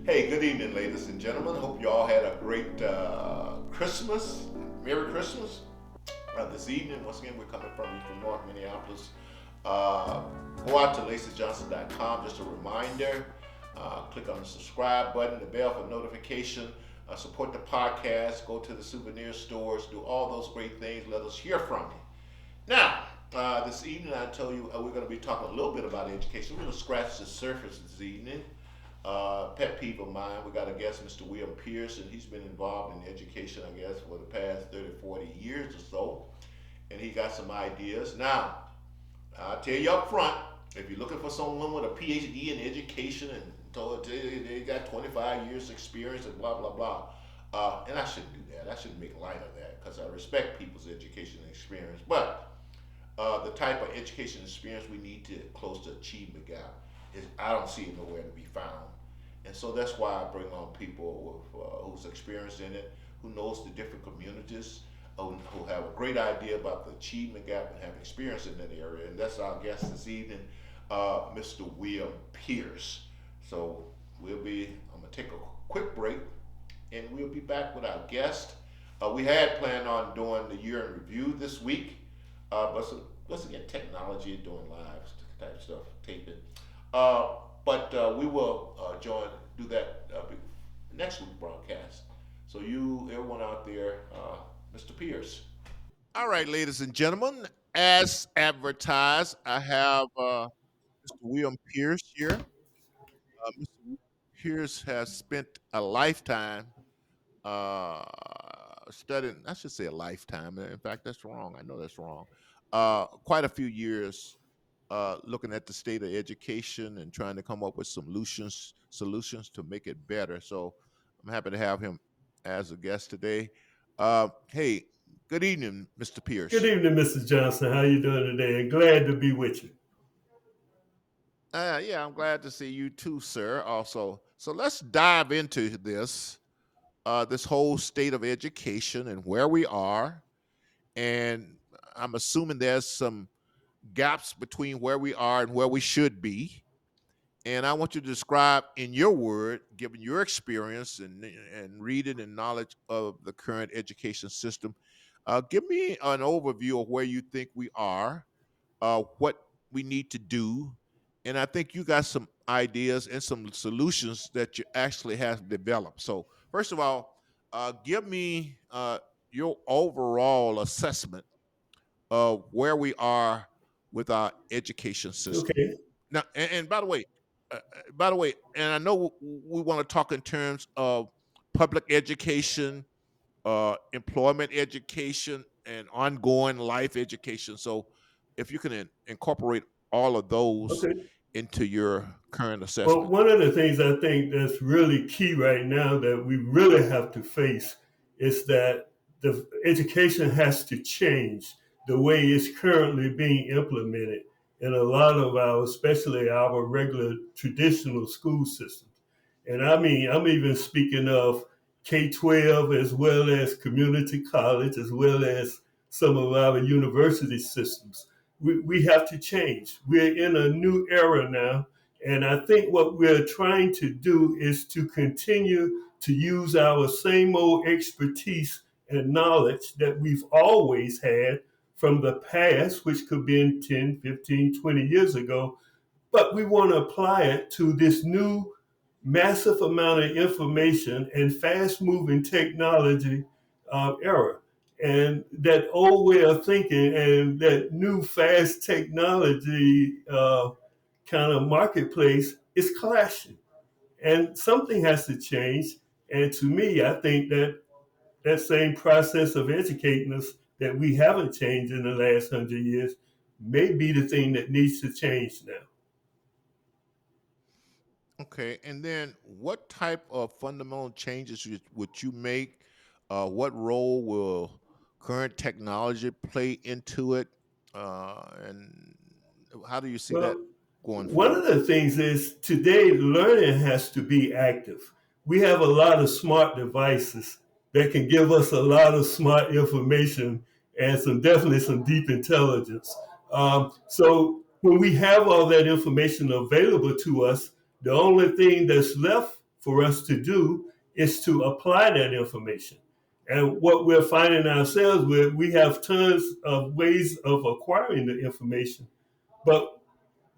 Hey, good evening, ladies and gentlemen. Hope you all had a great Christmas. Merry Christmas. This evening, once again, we're coming from you from North Minneapolis. Uh, Go out to lacyjohnson.com. Just a reminder. Click on the subscribe button, the bell for notification. Support the podcast. Go to the souvenir stores. Do all those great things. Let us hear from you. Now, this evening, I told you we're going to be talking a little bit about education. We're going to scratch the surface this evening. Pet peeve of mine, we got a guest, Mr. William Pierce, and he's been involved in education, I guess, for the past 30, 40 years or so. And he got some ideas. Now, I'll tell you up front, if you're looking for someone with a PhD in education and told they got 25 years experience and blah, blah, blah, and I shouldn't do that. I shouldn't make light of that because I respect people's education and experience. But the type of education experience we need to close the achievement gap is I don't see it nowhere to be found. And so that's why I bring on people with, who's experienced in it, who knows the different communities, who have a great idea about the achievement gap and have experience in that area. And that's our guest this evening, Mr. William Pierce. So I'm gonna take a quick break, and we'll be back with our guest. We had planned on doing the year in review this week, but once again, technology, doing live type stuff, taping. But we will do that next week broadcast. So everyone out there, Mr. Pierce. All right, ladies and gentlemen, as advertised, I have Mr. William Pierce here. Mr. Pierce has spent a lifetime uh, studying. I should say a lifetime. In fact, that's wrong. I know that's wrong. Quite a few years looking at the state of education and trying to come up with solutions to make it better. So I'm happy to have him as a guest today. Hey, good evening, Mr. Good Pierce. evening, Mrs. Johnson. How you doing today? And glad to be with you. Yeah, I'm glad to see you too, sir. Also, so let's dive into this whole state of education and where we are. And I'm assuming there's some gaps between where we are and where we should be. And I want you to describe in your word, given your experience and reading and knowledge of the current education system, give me an overview of where you think we are, what we need to do. And I think you got some ideas and some solutions that you actually have developed. So, first of all, give me your overall assessment of where we are with our education system. Okay. Now, and by the way, and I know we want to talk in terms of public education, employment education, and ongoing life education. So, if you can incorporate all of those Okay. into your current Well, assessment. one of the things I think that's really key right now that we really have to face is that the education has to change the way it's currently being implemented in a lot of our, especially our regular traditional school systems. And I mean, I'm even speaking of K 12 as well as community college, as well as some of our university systems. We have to change. We're in a new era now. And I think what we're trying to do is to continue to use our same old expertise and knowledge that we've always had from the past, which could be in 10, 15, 20 years ago, but we want to apply it to this new massive amount of information and fast moving technology era. And that old way of thinking and that new fast technology kind of marketplace is clashing. And something has to change. And to me, I think that that same process of educating us that we haven't changed in the last 100 years may be the thing that needs to change now. Okay, and then what type of fundamental changes would you make? What role will current technology play into it? And how do you see that Well, going one forward? of the things is today learning has to be active. We have a lot of smart devices that can give us a lot of smart information and some definitely some deep intelligence. So when we have all that information available to us, the only thing that's left for us to do is to apply that information. And what we're finding ourselves with, we have tons of ways of acquiring the information, but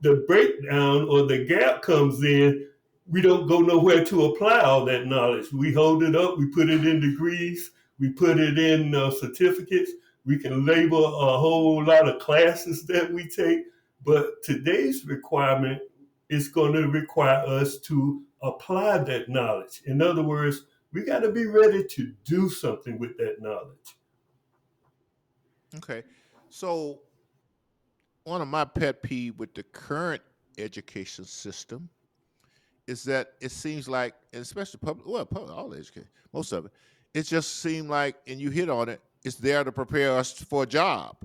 the breakdown or the gap comes in, we don't go nowhere to apply all that knowledge. We hold it up, we put it in degrees, we put it in certificates. We can label a whole lot of classes that we take, but today's requirement is going to require us to apply that knowledge. In other words, we got to be ready to do something with that knowledge. Okay. So one of my pet peeve with the current education system is that it seems like, and especially public, well, public, all education, most of it, it just seemed like, and you hit on it, it's there to prepare us for a job.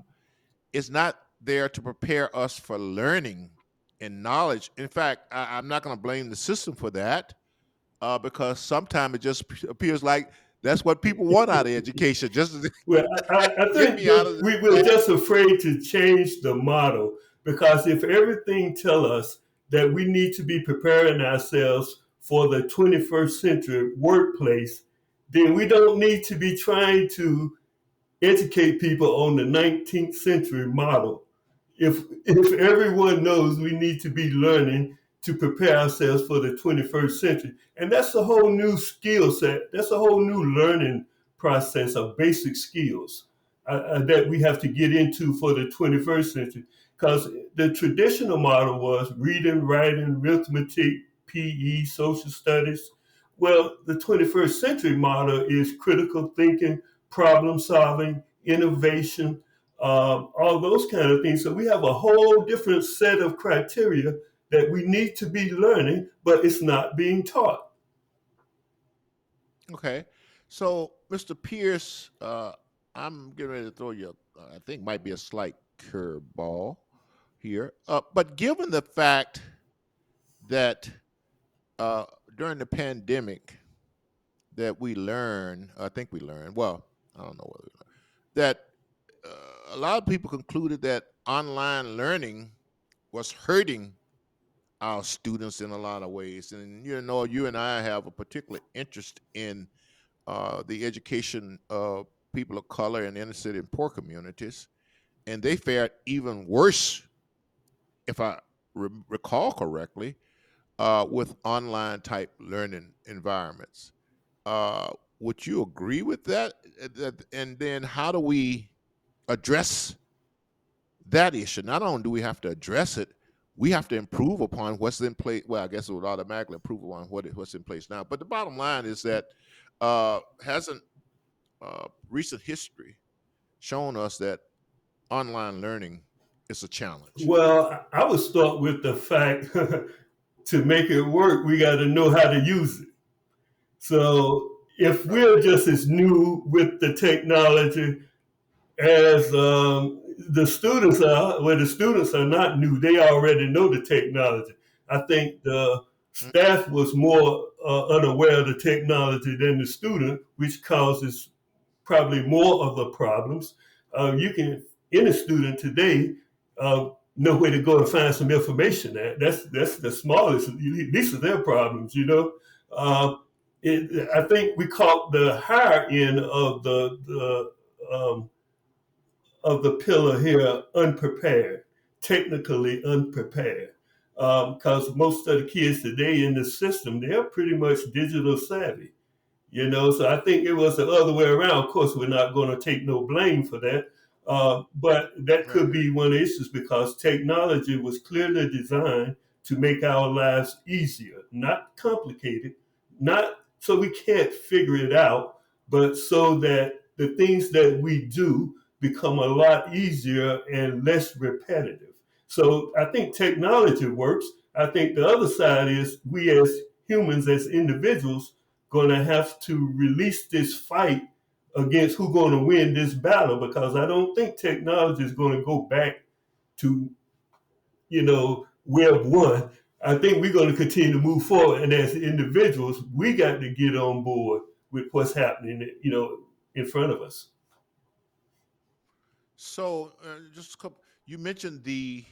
It's not there to prepare us for learning and knowledge. In fact, I'm not going to blame the system for that, because sometimes it just appears like that's what people want out of education, just to Well, I get think me out that of we're this. just afraid to change the model, because if everything tell us that we need to be preparing ourselves for the 21st century workplace, then we don't need to be trying to educate people on the 19th century model. If everyone knows we need to be learning to prepare ourselves for the 21st century, and that's a whole new skill set, that's a whole new learning process of basic skills that we have to get into for the 21st century. Because the traditional model was reading, writing, arithmetic, PE, social studies. Well, the 21st century model is critical thinking, problem solving, innovation, all those kind of things. So we have a whole different set of criteria that we need to be learning, but it's not being taught. Okay. So, Mr. Pierce, I'm getting ready to throw you, I think might be a slight curveball here. But given the fact that uh, during the pandemic that we learned, I think we learned, well, I don't know whether we learned, that a lot of people concluded that online learning was hurting our students in a lot of ways. And, you and I have a particular interest in the education of people of color in inner city and poor communities, and they fared even worse, if I recall correctly, with online type learning environments. Uh, would you agree with that? And then how do we address that issue? Not only do we have to address it, we have to improve upon what's in place. Well, I guess it would automatically improve upon what's in place now. But the bottom line is that hasn't recent history shown us that online learning is a challenge? Well, I would start with the fact to make it work, we got to know how to use it. So if Right. we're just as new with the technology as the students are, well, the students are not new. They already know the technology. I think the Mm. staff was more unaware of the technology than the student, which causes probably more of the problems. You can, any student today, know where to go and find some information at. That's the smallest. These are their problems, you know. Uh, I think we caught the higher end of the pillar here unprepared, technically unprepared. Because most of the kids today in the system, they're pretty much digital savvy. So I think it was the other way around. Of course, we're not going to take no blame for that. But that Right. could be one of the issues, because technology was clearly designed to make our lives easier, not complicated, not so we can't figure it out, but so that the things that we do become a lot easier and less repetitive. So I think technology works. I think the other side is we as humans, as individuals, going to have to release this fight against who's going to win this battle, because I don't think technology is going to go back to, web one. I think we're going to continue to move forward. And as individuals, we got to get on board with what's happening, in front of us. So, just a couple. You mentioned the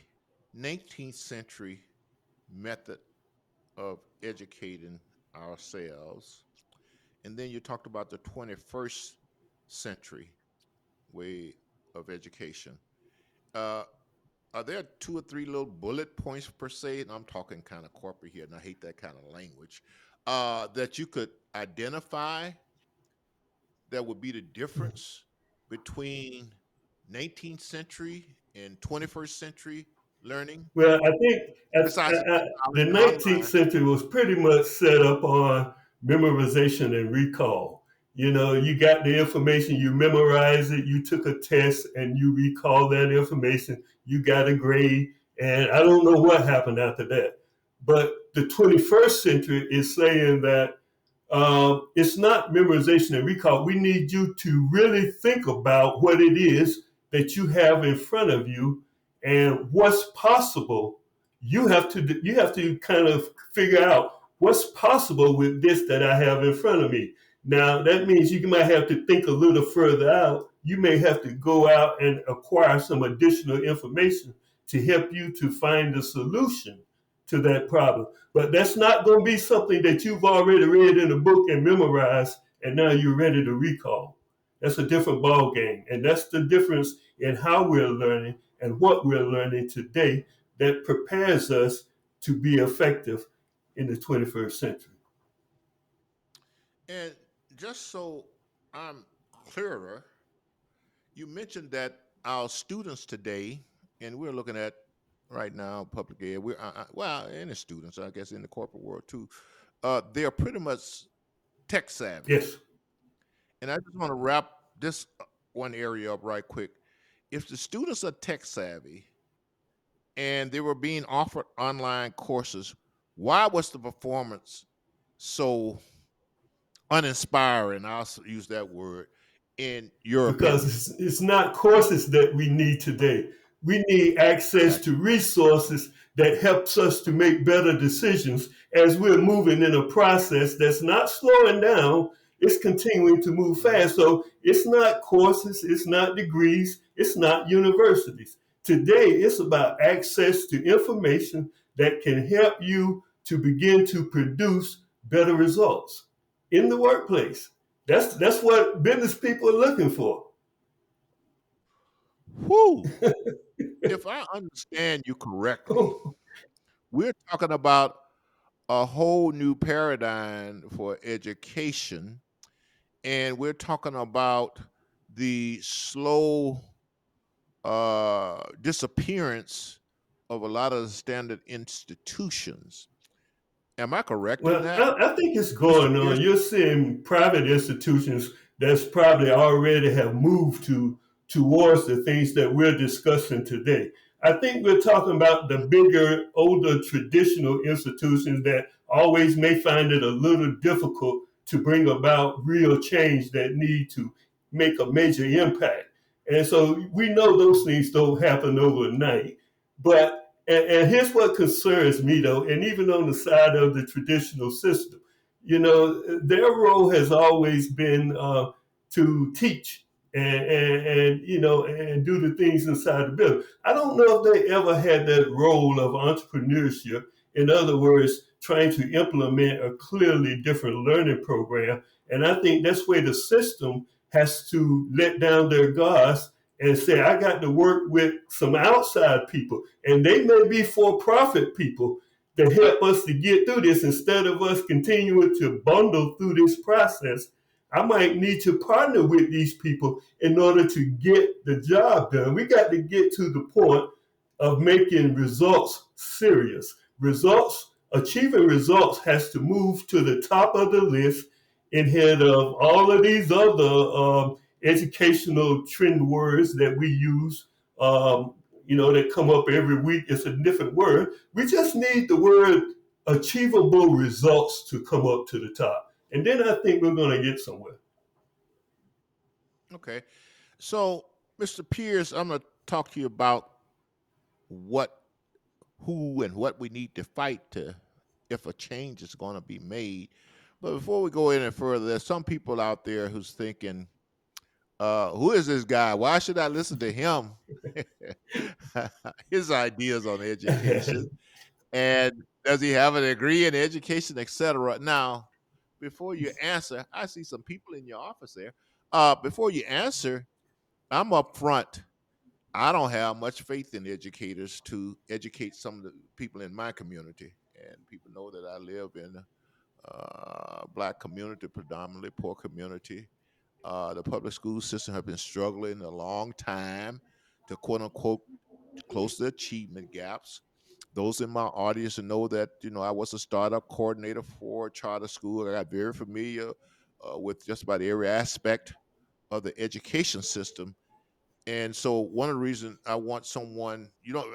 19th century method of educating ourselves. And then you talked about the 21st century way of education. Uh, are there two or three little bullet points per se? And I'm talking kind of corporate here, and I hate that kind of language. That you could identify that would be the difference between 19th century and 21st century learning, Well, I think besides the the technology and 19th online? century was pretty much set up on memorization and recall. You know, you got the information, you memorize it, you took a test, and you recall that information, you got a grade, and I don't know what happened after that. But the 21st century is saying that it's not memorization and recall. We need you to really think about what it is that you have in front of you and what's possible. You have to kind of figure out what's possible with this that I have in front of me. Now that means you might have to think a little further out. You may have to go out and acquire some additional information to help you to find the solution to that problem. But that's not going to be something that you've already read in a book and memorized, and now you're ready to recall. That's a different ball game, and that's the difference in how we're learning and what we're learning today that prepares us to be effective in the 21st century. And just so I'm clearer, you mentioned that our students today, and we're looking at right now public ed. We're well, and the students, I guess, in the corporate world too. They're pretty much tech savvy, Yes, and I just want to wrap this one area up right quick. If the students are tech savvy and they were being offered online courses, why was the performance so uninspiring? I'll use that word. In your because opinion, it's not courses that we need today. We need access got to resources that helps us to make better decisions as we're moving in a process that's not slowing down. It's continuing to move you. fast. So it's not courses, it's not degrees, it's not universities. Today, it's about access to information that can help you to begin to produce better results in the workplace. That's what business people are looking for. Whew. If I understand you correctly, we're talking about a whole new paradigm for education, and we're talking about the slow disappearance of a lot of the standard institutions. Am I correct in Well, that, I think it's Mr. going Pierce? on. You're seeing private institutions that's probably already have moved towards the things that we're discussing today. I think we're talking about the Mhm. bigger, older, traditional institutions that always may find it a little difficult to bring about real change that need to make a major impact. And so we know those things don't happen overnight. But and here's what concerns me though, and even on the side of the traditional system, you know, their role has always been to teach and you know and do the things inside the building. I don't know if they ever had that role of entrepreneurship. In other words, trying to implement a clearly different learning program. And I think that's where the system has to let down their guards and say, I got to work with some outside people, and they may be for-profit people that help us to get through this instead of us continuing to bundle through this process. I might need to partner with these people in order to get the job done. We got to get to the point of making results serious. Results, achieving results has to move to the top of the list instead of all of these other educational trend words that we use, you know, that come up every week. It's a different word. We just need the word achievable results to come up to the top. And then I think we're going to get somewhere. Okay. So, Mr. Pierce, I'm going to talk to you about what, who, and what we need to fight to, if a change is going to be made. But before we go any further, there's some people out there who's thinking, who is this guy? Why should I listen to him? His ideas on education. And does he have a degree in education, etc.? Now, before you answer, I see some people in your office there. Before you answer, I'm up front. I don't have much faith in educators to educate some of the people in my community, and people know that I live in black community, predominantly poor community. The public school system have been struggling a long time to quote unquote close the achievement gaps. Those in my audience know that I was a startup coordinator for a charter school. I got very familiar with just about every aspect of the education system. And so one of the reasons I want someone,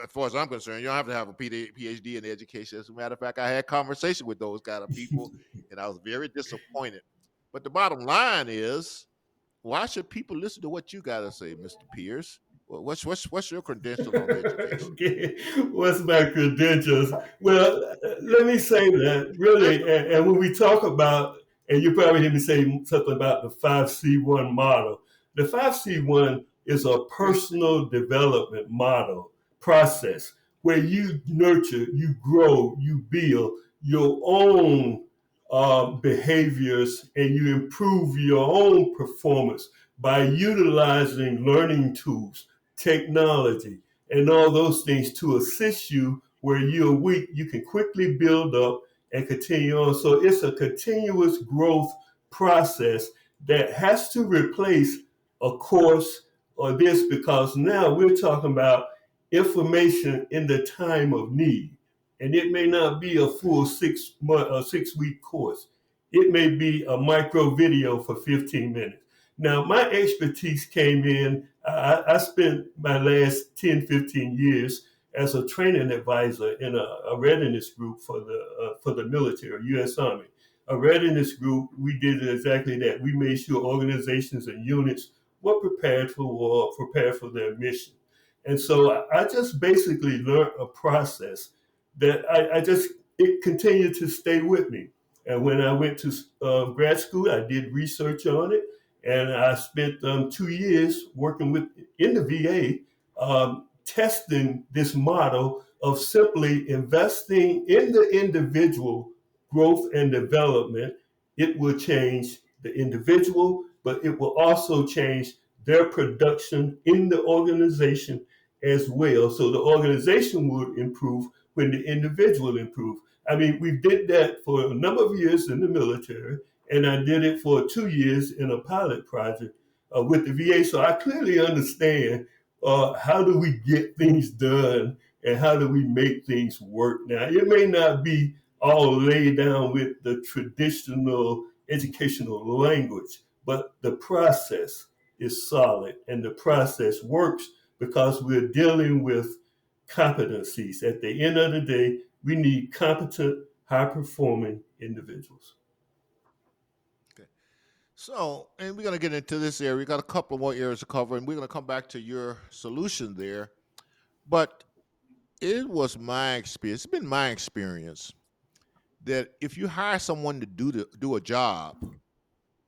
as far as I'm concerned, you don't have to have a PhD in education. As a matter of fact, I had conversation with those kind of people, and I was very disappointed. But the bottom line is, why should people listen to what you got to say, Mr. Pierce? Well, what's your credential on education? Okay, what's my credentials? Well, let me say that really, and when we talk about, and you probably hear me say something about the 5C1 model. The 5C1 is a personal development model process where you nurture, you grow, you build your own behaviors and you improve your own performance by utilizing learning tools, technology, and all those things to assist you where you're weak. You can quickly build up and continue on. So it's a continuous growth process that has to replace a course or this because now we're talking about information in the time of need. And it may not be a full 6 month or 6 week course. It may be a micro video for 15 minutes. Now, my expertise came in, I spent my last 10, 15 years as a training advisor in a readiness group for the military, U.S. Army. A readiness group, we did exactly that. We made sure organizations and units were prepared for war, prepared for their mission. And so I just basically learned a process that it continued to stay with me. And when I went to grad school, I did research on it and I spent 2 years working with in the VA, testing this model of simply investing in the individual growth and development. It will change the individual, but it will also change their production in the organization as well. So the organization would improve when the individual improve. I mean, we did that for a number of years in the military, and I did it for 2 years in a pilot project with the VA. So I clearly understand how do we get things done and how do we make things work. Now, it may not be all laid down with the traditional educational language, but the process is solid and the process works because we're dealing with competencies. At the end of the day, we need competent, high performing individuals. Okay. So, and we're going to get into this area. We got a couple more areas to cover, and we're going to come back to your solution there. But it was my experience. It's been my experience that if you hire someone to do a job,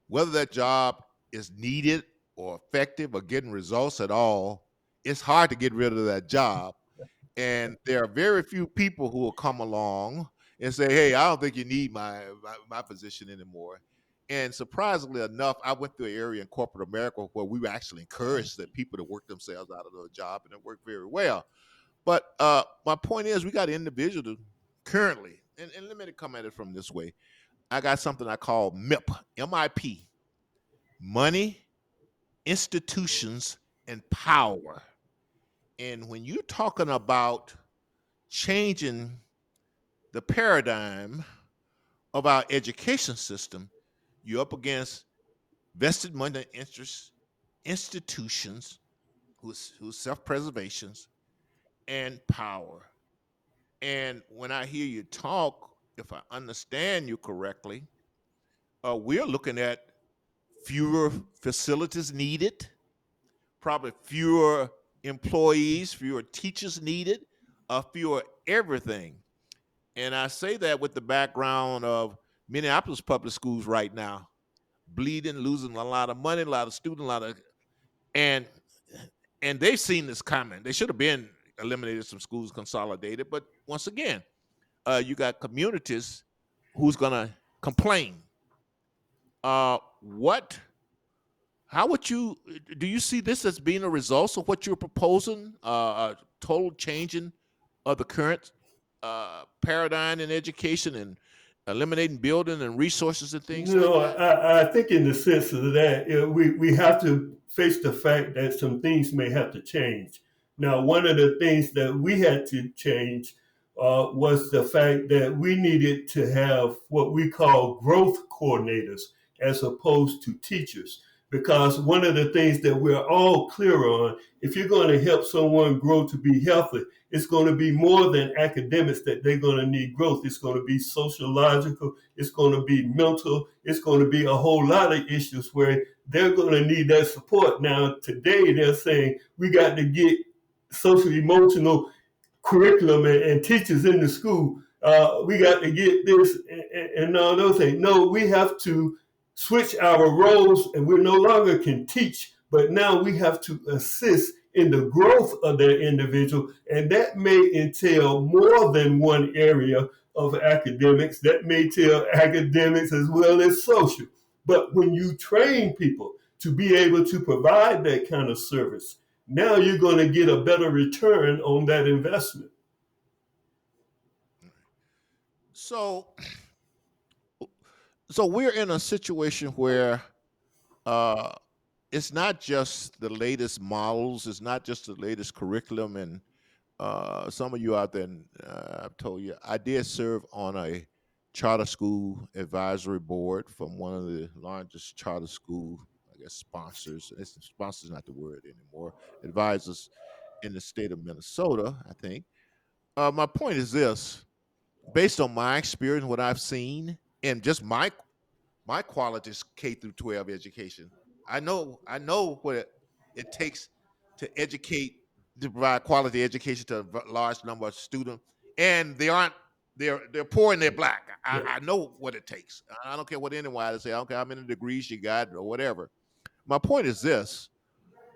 whether that job is needed or effective or getting results at all, it's hard to get rid of that job. And there are very few people who will come along and say, "Hey, I don't think you need my position anymore." And surprisingly enough, I went through an area in corporate America where we were actually encouraged that people to work themselves out of their job, and it worked very well. But my point is, we got individuals currently, and let me come at it from this way. I got something I call MIP, MIP, money, institutions, and power. And when you're talking about changing the paradigm of our education system, you're up against vested money interests, institutions, who's self-preservations, and power. And when I hear you talk, if I understand you correctly, we're looking at fewer facilities needed, probably fewer employees, fewer teachers needed, fewer everything. And I say that with the background of Minneapolis public schools right now, bleeding, losing a lot of money, a lot of students, a lot of and they've seen this coming. They should have been eliminated, some schools consolidated. But once again, you got communities who's gonna complain. What? How would you do? You see this as being a result of what you're proposing? A total changing of the current paradigm in education and eliminating building and resources and things like No, that. I think in the sense of that, we have to face the fact that some things may have to change. Now, one of the things that we had to change was the fact that we needed to have what we call growth coordinators as opposed to teachers. Because one of the things that we're all clear on, if you're going to help someone grow to be healthy, it's going to be more than academics that they're going to need growth. It's going to be sociological, it's going to be mental, it's going to be a whole lot of issues where they're going to need that support. Now, today they're saying we got to get social emotional curriculum and teachers in the school. We got to get this and all those things. No, we have to switch our roles, and we no longer can teach, but now we have to assist in the growth of their individual, and that may entail more than one area of academics. That may entail academics as well as social. But when you train people to be able to provide that kind of service, now you're going to get a better return on that investment. So, so we're in a situation where uh, it's not just the latest models, it's not just the latest curriculum, and some of you out there, I've told you, I did serve on a charter school advisory board from one of the largest charter school, I guess, sponsors. It's sponsors not the word anymore. Advisors in the state of Minnesota, I think. My point is this: based on my experience, what I've seen, and just my qualities K through 12 education. I know what it takes to educate to provide quality education to a large number of students, and they're poor and they're black. Yeah, I know what it takes. I don't care what anyone say. I don't care how many degrees you got or whatever. My point is this: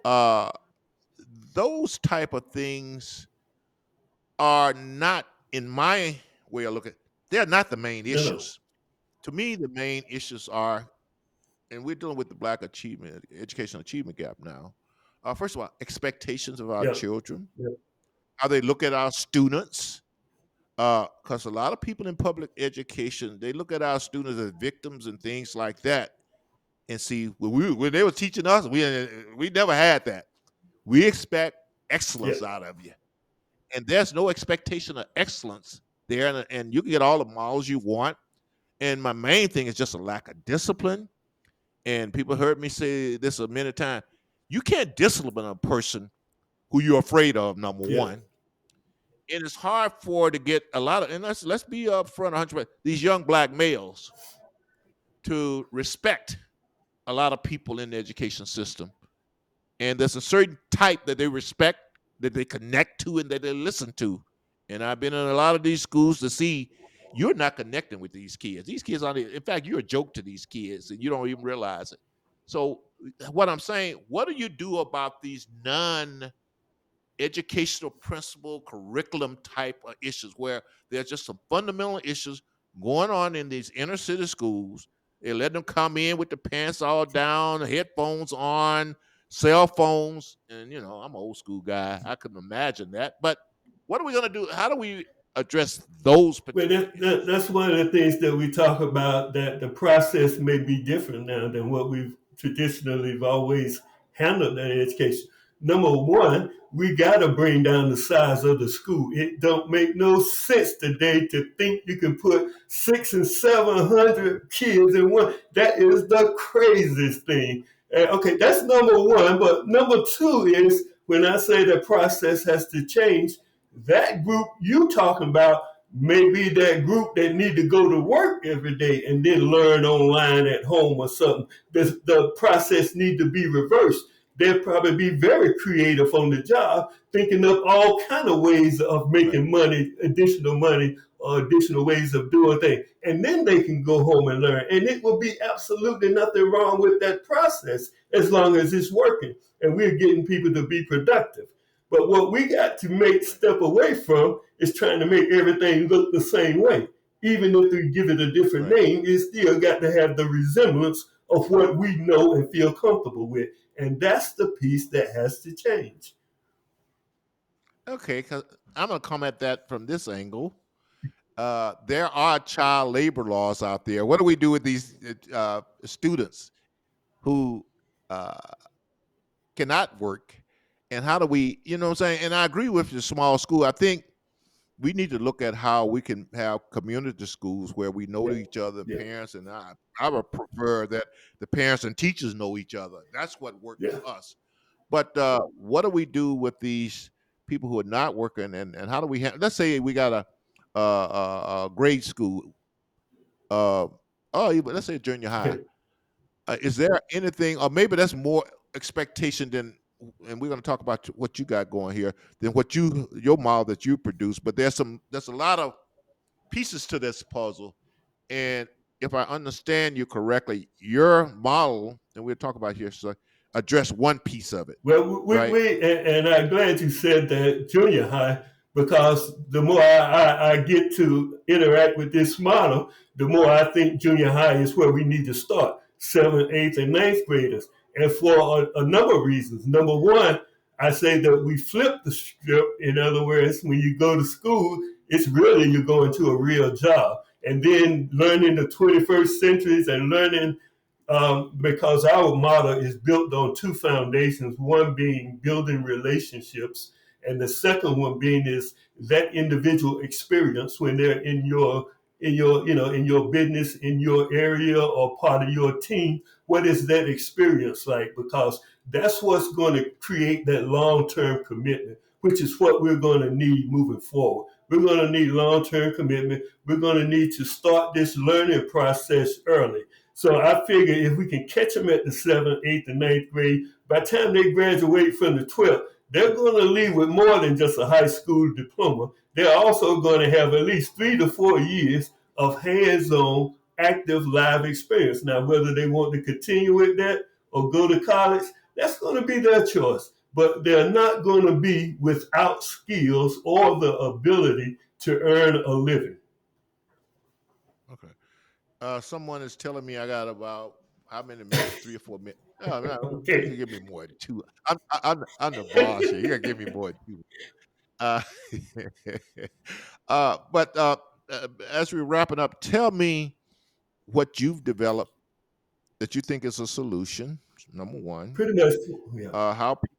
uh, those type of things are not, in my way of looking, they're not the main no, no, issues. To me, the main issues are, and we're dealing with the black achievement, educational achievement gap now. First of all, expectations of our yeah, children, yeah, how they look at our students. Because a lot of people in public education, they look at our students as victims and things like that. And see, when they were teaching us, we never had that. We expect yeah, excellence out of you, and there's no expectation of excellence there. And you can get all the models you want. And my main thing is just a lack of discipline. And people heard me say this a many times. You can't discipline a person who you're afraid of, number yeah, one. And it's hard for to get a lot of, and let's be upfront 100%, these young black males to respect a lot of people in the education system. And there's a certain type that they respect, that they connect to, and that they listen to. And I've been in a lot of these schools to see you're not connecting with these kids. These kids aren't, in fact, you're a joke to these kids and you don't even realize it. So, what I'm saying, what do you do about these non educational principle curriculum type of issues where there's just some fundamental issues going on in these inner city schools? They let them come in with the pants all down, headphones on, cell phones, and I'm an old school guy. I couldn't imagine that. But what are we going to do? How do we address those well, particular issues? that's one of the things that we talk about, that the process may be different now than what we've traditionally always handled in education. Number one, we got to bring down the size of the school. It don't make no sense today to think you can put 600 and 700 kids in one. That is the craziest thing. Okay, that's number one. But number two is, when I say the process has to change, that group you talking about may be that group that need to go to work every day and then learn online at home or something. The process need to be reversed. They'll probably be very creative on the job, thinking up all kind of ways of Right. making money, or additional ways of doing things. And then they can go home and learn. And it will be absolutely nothing wrong with that process as long as it's working and we're getting people to be productive. But what we got to make step away from is trying to make everything look the same way. Even if we give it a different Right. name, it still got to have the resemblance of what we know and feel comfortable with. And that's the piece that has to change. Okay, because I'm going to come at that from this angle. There are child labor laws out there. What do we do with these students who uh, cannot work? And how do we, you know what I'm saying? And I agree with the small school. I think we need to look at how we can have community schools where we know Yeah, each other, yeah, parents, and I would prefer that the parents and teachers know each other. That's what worked yeah. for us. But what do we do with these people who are not working, and how do we? Let's say we got a grade school, let's say junior high. Is there anything, or maybe that's more expectation than, and we're going to talk about what you got going here, than what your model that you produce. But there's a lot of pieces to this puzzle, and if I understand you correctly, your model, and we'll talk about here, so address one piece of it, Well, right? and I'm glad you said that junior high, because the more I get to interact with this model, the more I think junior high is where we need to start, seventh, eighth, and ninth graders. And for a number of reasons. Number one, I say that we flip the script. In other words, when you go to school, it's really you're going to a real job. And then learning the 21st centuries and learning because our model is built on two foundations, one being building relationships, and the second one being is that individual experience when they're in your business, in your area, or part of your team. What is that experience like? Because that's what's going to create that long-term commitment, which is what we're going to need moving forward. We're going to need long-term commitment. We're going to need to start this learning process early. So I figure if we can catch them at the seventh, eighth, and ninth grade, by the time they graduate from the 12th, they're going to leave with more than just a high school diploma. They're also going to have at least 3 to 4 years of hands-on, active, live experience. Now, whether they want to continue with that or go to college, that's going to be their choice. But they're not going to be without skills or the ability to earn a living. Okay. Someone is telling me I got about how many minutes? 3 or 4 minutes. No, no, you Okay. can give me more than two. I'm the boss here. You gotta give me more than two. Uh, but as we're wrapping up, tell me what you've developed that you think is a solution. Number one, Pretty much, yeah. how people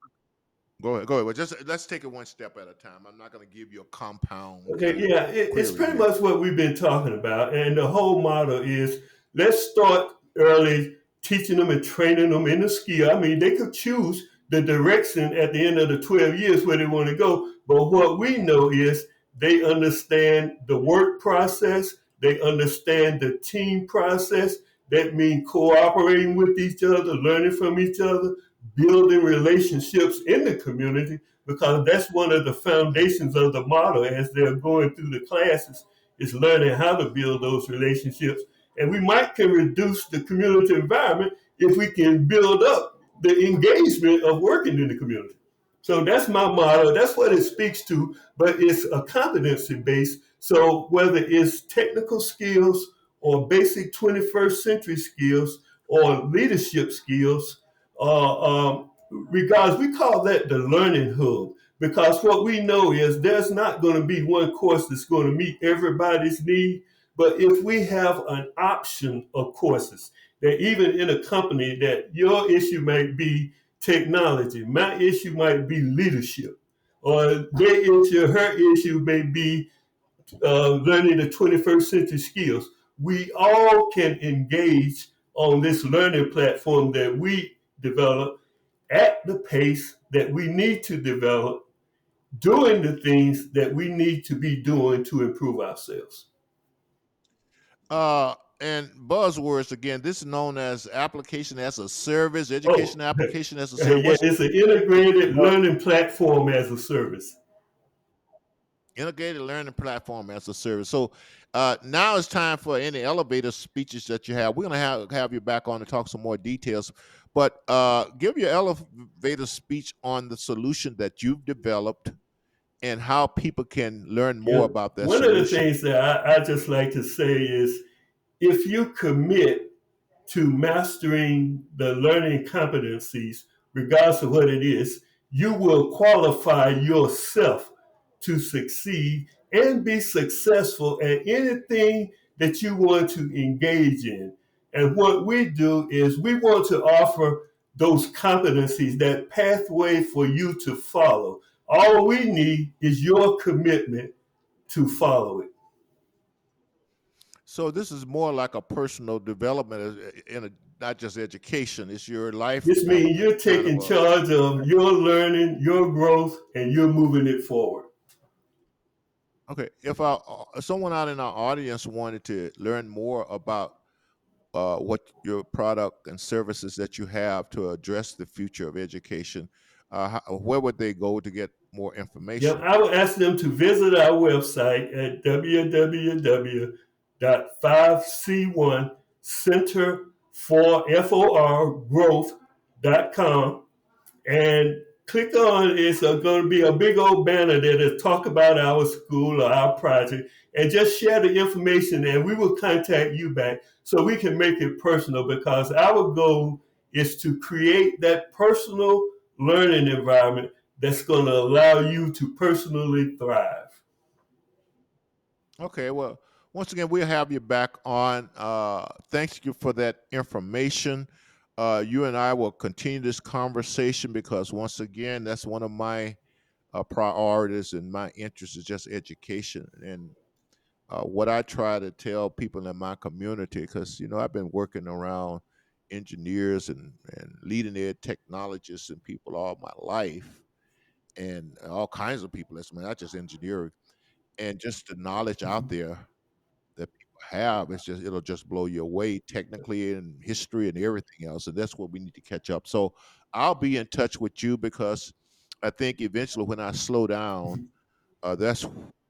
go ahead, go ahead. Well, just let's take it one step at a time. I'm not going to give you a compound Okay, kind of yeah, it's query pretty here. much what we've been talking about. And the whole model is let's start early, teaching them and training them in the skill. I mean, they could choose the direction at the end of the 12 years where they want to go. But what we know is they understand the work process, they understand the team process. That means cooperating with each other, learning from each other, building relationships in the community because that's one of the foundations of the model as they're going through the classes is learning how to build those relationships. And we might can reduce the community environment if we can build up the engagement of working in the community. So that's my motto. That's what it speaks to, but it's a competency based. So whether it's technical skills or basic 21st century skills or leadership skills, regardless, we call that the learning hub because what we know is there's not going to be one course that's going to meet everybody's need. But if we have an option of courses, that even in a company that your issue might be technology, my issue might be leadership, or their issue, her issue may be learning the 21st century skills. We all can engage on this learning platform that we develop at the pace that we need to develop, doing the things that we need to be doing to improve ourselves. And buzzwords again. This is known as application as a service, Oh, education application as a service. yeah, it's an integrated Uh, learning platform as a service. Integrated learning platform as a service. So now it's time for any elevator speeches that you have. We're gonna have you back on to talk some more details. But give your elevator speech on the solution that you've developed and how people can learn more Yeah. about that One of the solution. things that I just like to say is if you commit to mastering the learning competencies, regardless of what it is, you will qualify yourself to succeed and be successful at anything that you want to engage in. And what we do is we want to offer those competencies, that pathway for you to follow. All we need is your commitment to follow it. So this is more like a personal development in a, not just education. It's your life This means development you're kind of taking a. charge of your learning, your growth, and you're moving it forward. Okay, if someone out in our audience wanted to learn more about what your product and services that you have to address the future of education, where would they go to get more Yep, information? I would ask them to visit our website at www.5c1centerforgrowth.com and click on it's going to be a big old banner that is talk about our school or our project and just share the information and we will contact you back so we can make it personal because our goal is to create that personal learning environment that's going to allow you to personally thrive. Okay, well, once again, we'll have you back on. Thanks you for that information. You and I will continue this conversation because, once again, that's one of my priorities and my interest is just education. And what I try to tell people in my community, because, I've been working around engineers and leading edge technologists and people all my life and all kinds of people. That's not just engineering and just the knowledge out Mhm. there that people have. It'll just blow you away technically and history and everything else. And that's what we need to catch up. So I'll be in touch with you because I think eventually when I slow down, that's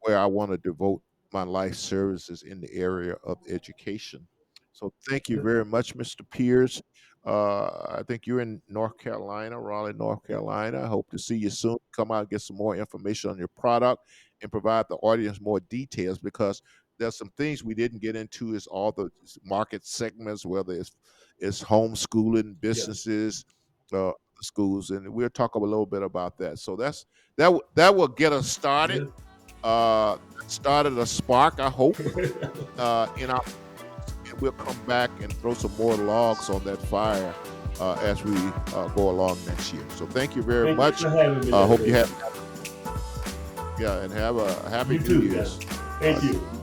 where I want to devote my life services in the area of education. So thank you very much, Mr. Pierce. I think you're in North Carolina, Raleigh, North Carolina. I hope to see you soon. Come out and get some more information on your product and provide the audience more details because there's some things we didn't get into is all the market segments, whether it's homeschooling, Yeah, businesses, schools, and we'll talk a little bit about that. So that will get us started. yeah. Started a spark, I hope, in our and we'll come back and throw some more logs on that fire as we go along next year. So thank you very Thank you much. for having me. Hope you have and have a happy You New too, Year's. guys. Thank you.